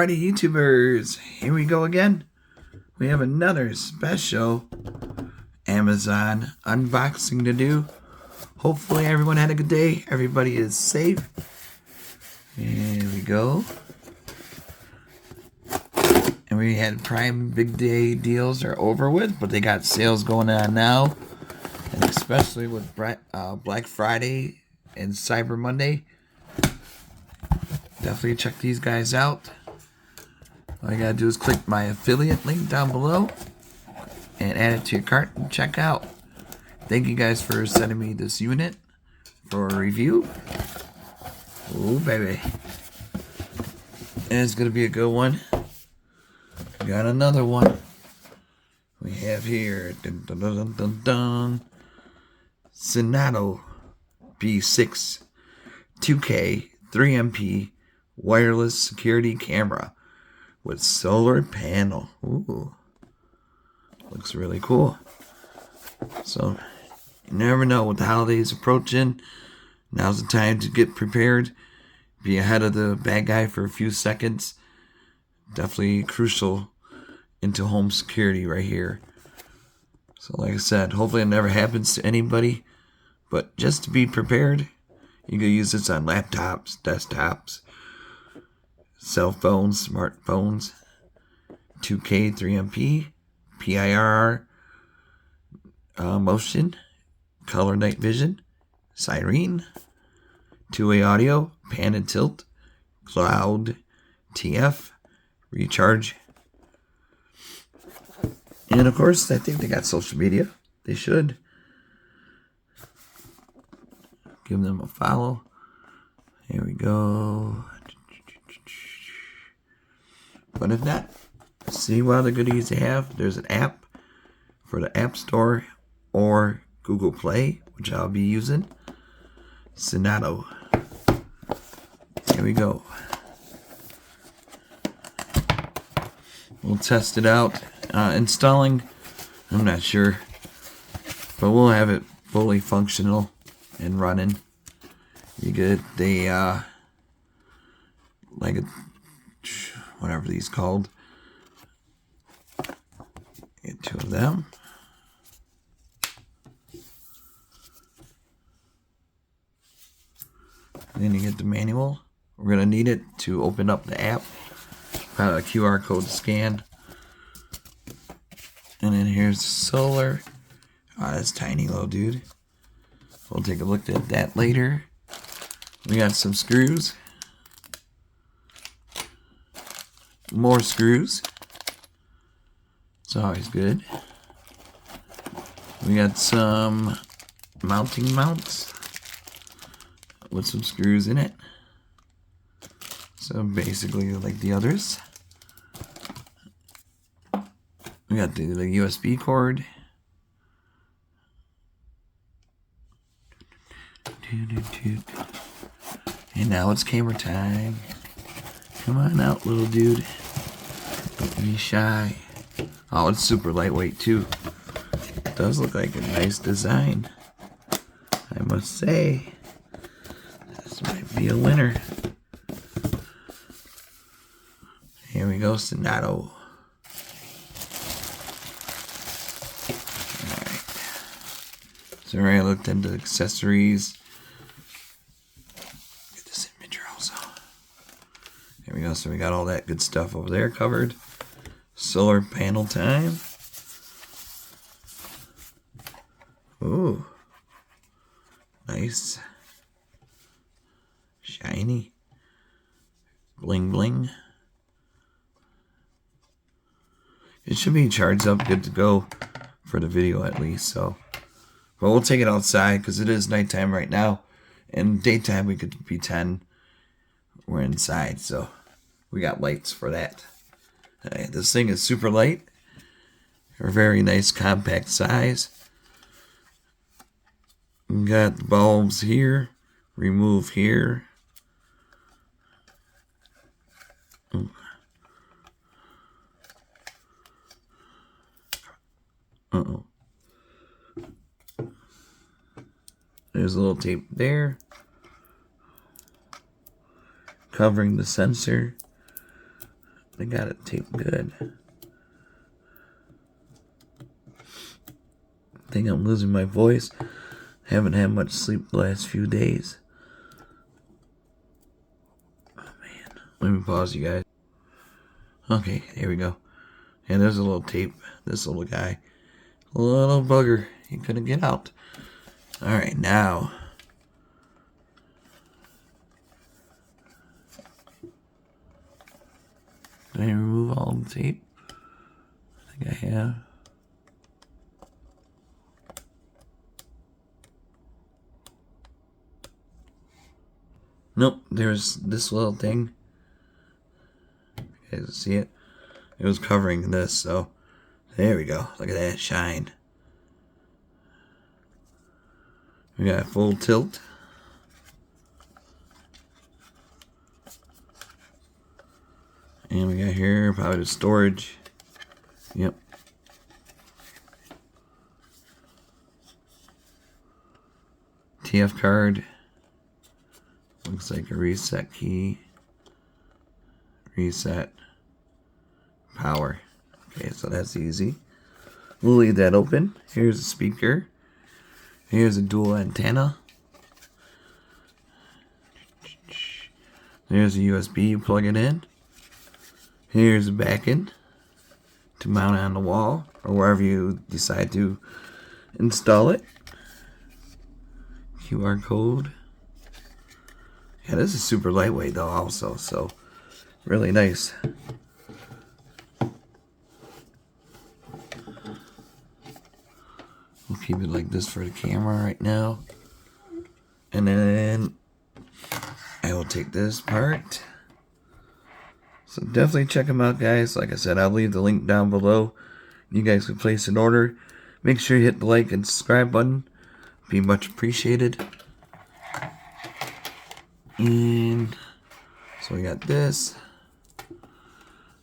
Alrighty, YouTubers, here we go again. We have another special Amazon unboxing to do. Hopefully everyone had a good day. Everybody is safe. Here we go. And we had Prime Big Day deals are over with, but they got sales going on now. And especially with Black Friday and Cyber Monday. Definitely check these guys out. All you gotta do is click my affiliate link down below and add it to your cart and check out. Thank you guys for sending me this unit for a review. Oh baby. And it's gonna be a good one. We got another one. We have here dun, dun, dun, dun, dun, dun. Cinnado B6 2K 3MP wireless security camera with solar panel. Ooh, looks really cool. So you never know, with the holidays approaching, now's the time to get prepared. Be ahead of the bad guy for a few seconds. Definitely crucial into home security right here. So like I said, hopefully it never happens to anybody, but just to be prepared, you can use this on laptops, desktops, cell phones, smartphones, 2K 3MP, PIR, motion, color night vision, siren, two-way audio, pan and tilt, cloud, TF, recharge. And of course, I think they got social media. They should. Give them a follow. Here we go. But if not, see what other goodies they have. There's an app for the App Store or Google Play, which I'll be using. Cinnado. Here we go. We'll test it out. Installing, I'm not sure, but we'll have it fully functional and running. You get the like a whatever these called. Get two of them. And then you get the manual. We're gonna need it to open up the app. A QR code to scan. And then here's the solar. Oh, that's tiny little dude. We'll take a look at that later. We got some screws. More screws. It's always good. We got some mounting mounts with some screws in it. So basically like the others. We got the USB cord. And now it's camera time. Come on out, little dude. Don't be shy. Oh, it's super lightweight too. It does look like a nice design, I must say. This might be a winner. Here we go, Cinnado. Alright. So I looked into accessories. Get this image also. There we go. So we got all that good stuff over there covered. Solar panel time. Ooh. Nice. Shiny. Bling bling. It should be charged up, good to go for the video at least. So, but we'll take it outside because it is nighttime right now. And daytime we could be 10. We're inside, so we got lights for that. This thing is super light. A very nice compact size. We got the bulbs here. Remove here. Uh-oh. There's a little tape there. Covering the sensor. They got it taped good. I think I'm losing my voice. Haven't had much sleep the last few days. Oh man. Let me pause you guys. Okay, here we go. And there's a little tape. This little guy. Little bugger. He couldn't get out. Alright, now. Did I remove all the tape? I think I have. Nope, there's this little thing. You guys see it? It was covering this, so there we go. Look at that shine. We got full tilt. And we got here probably the storage. Yep. TF card. Looks like a reset key. Reset. Power. Okay, so that's easy. We'll leave that open. Here's a speaker. Here's a dual antenna. There's a USB, you plug it in. Here's a back end to mount it on the wall or wherever you decide to install it. QR code. Yeah, this is super lightweight though also, so really nice. We'll keep it like this for the camera right now. And then I will take this part. So definitely check them out, guys. Like I said, I'll leave the link down below. You guys can place an order. Make sure you hit the like and subscribe button. Be much appreciated. And so we got this,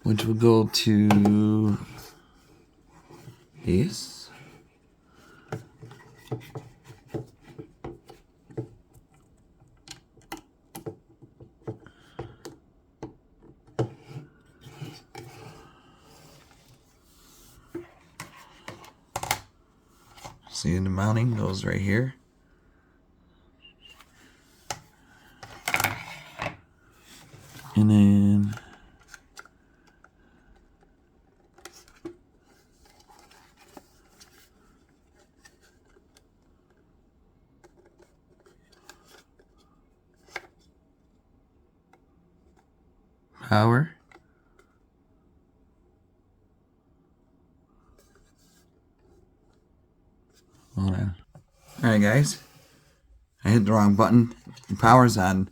which will go to this. See, the mounting goes right here. And then power. Hold on. Alright guys, I hit the wrong button. The power's on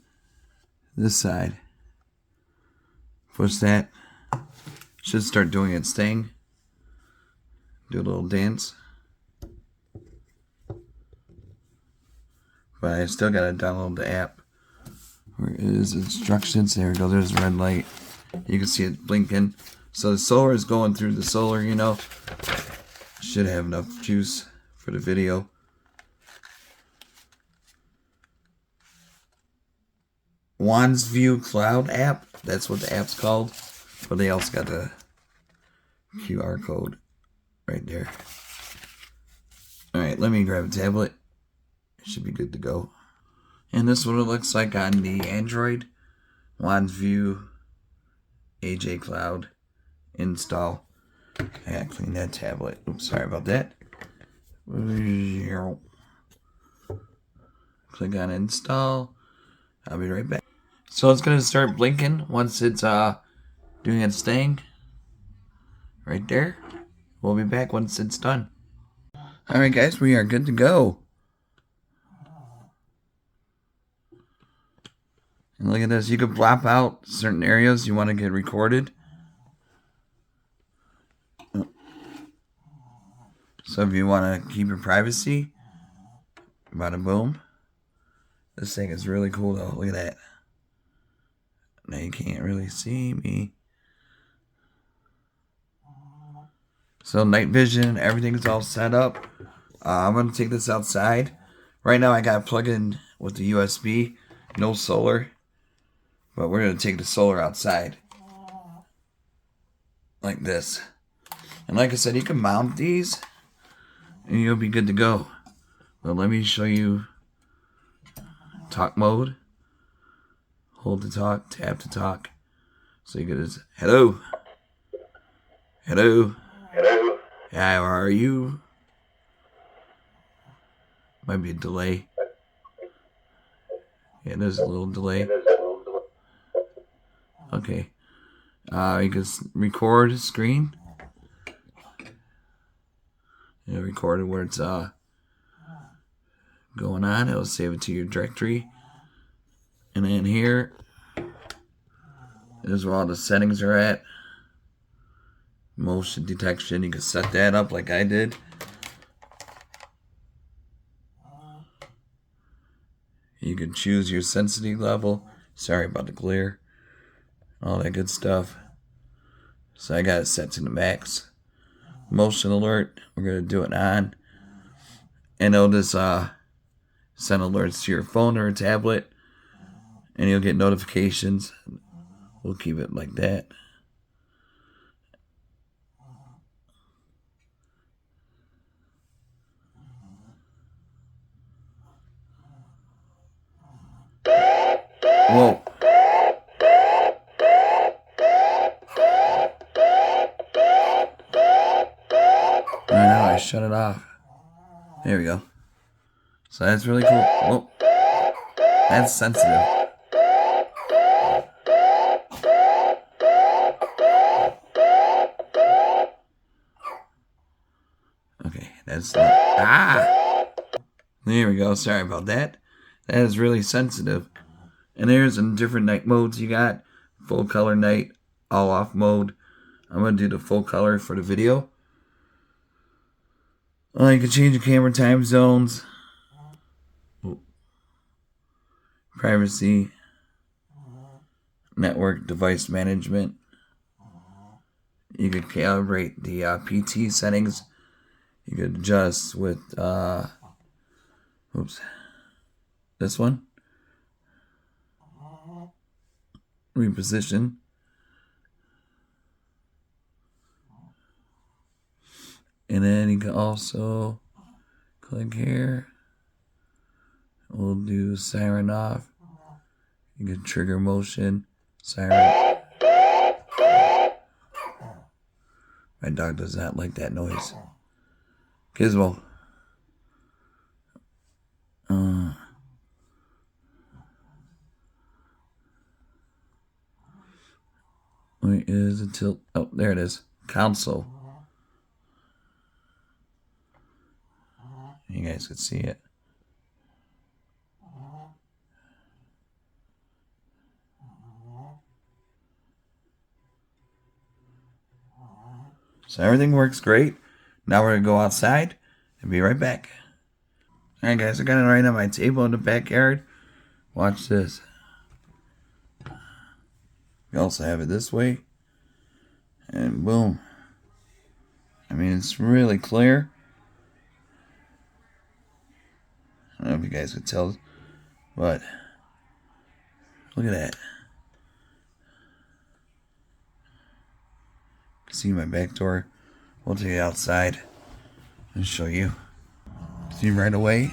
this side. Push that. Should start doing its thing. Do a little dance. But I still gotta download the app. Where is instructions? There we go. There's the red light. You can see it blinking. So the solar is going through the solar, you know. Should have enough juice for the video. Wands View Cloud app. That's what the app's called. But they also got the QR code right there. Alright, let me grab a tablet. It should be good to go. And this is what it looks like on the Android. Wands View AJ Cloud install. I gotta clean that tablet. Oops, sorry about that. Click on install. I'll be right back. So it's gonna start blinking once it's doing its thing. Right there. We'll be back once it's done. Alright guys, we are good to go. And look at this, you can blop out certain areas you want to get recorded. So if you want to keep your privacy, bada boom. This thing is really cool though, look at that. Now you can't really see me. So night vision, everything's all set up. I'm going to take this outside. Right now I got it plugged in with the USB. No solar. But we're going to take the solar outside. like this. And like I said, you can mount these and you'll be good to go. But let me show you talk mode. Hold to talk, tap to talk. So you get this, hello. Hello. Hello. How are you? Might be a delay. Yeah, there's a little delay. Okay. You can record screen. Record it where it's going on. It'll save it to your directory. And then here is where all the settings are at. Motion detection. You can set that up like I did. You can choose your sensitivity level. Sorry about the glare. All that good stuff. So I got it set to the max. Motion alert. We're going to do it on. And it'll just send alerts to your phone or a tablet. And you'll get notifications. We'll keep it like that. Whoa. I know, I shut it off. There we go. So that's really cool. Whoa. That's sensitive. Okay, that's not. Ah! There we go. Sorry about that. That is really sensitive. And there's some different night modes you got. Full color night, all off mode. I'm going to do the full color for the video. You can change your camera time zones. Privacy. Network device management. You can calibrate the PT settings. You can adjust with this one. Reposition. And then you can also click here. We'll do siren off. You can trigger motion, siren. My dog does not like that noise. Gizmo. Where is the tilt? Oh, there it is. Console. You guys could see it. So everything works great. Now we're going to go outside and be right back. Alright guys, I got it right on my table in the backyard. Watch this. We also have it this way. And boom. I mean, it's really clear. I don't know if you guys could tell, but look at that. See my back door. We'll take it outside and show you. See right away,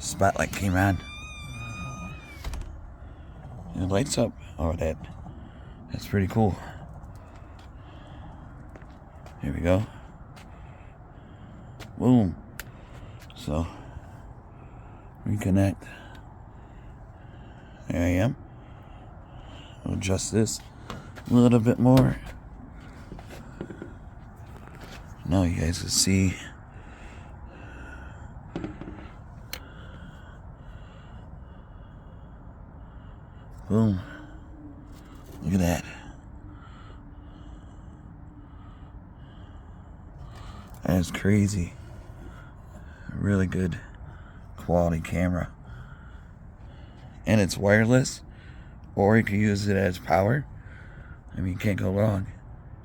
spotlight came on. And it lights up. Oh, that's pretty cool. Here we go. Boom. So, reconnect. There I am. I'll adjust this a little bit more. Now you guys can see. Boom. Look at that. That is crazy. Really good quality camera. And it's wireless, or you can use it as power. I mean, you can't go wrong.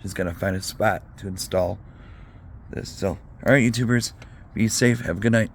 Just gotta find a spot to install this. So, alright, YouTubers, be safe. Have a good night.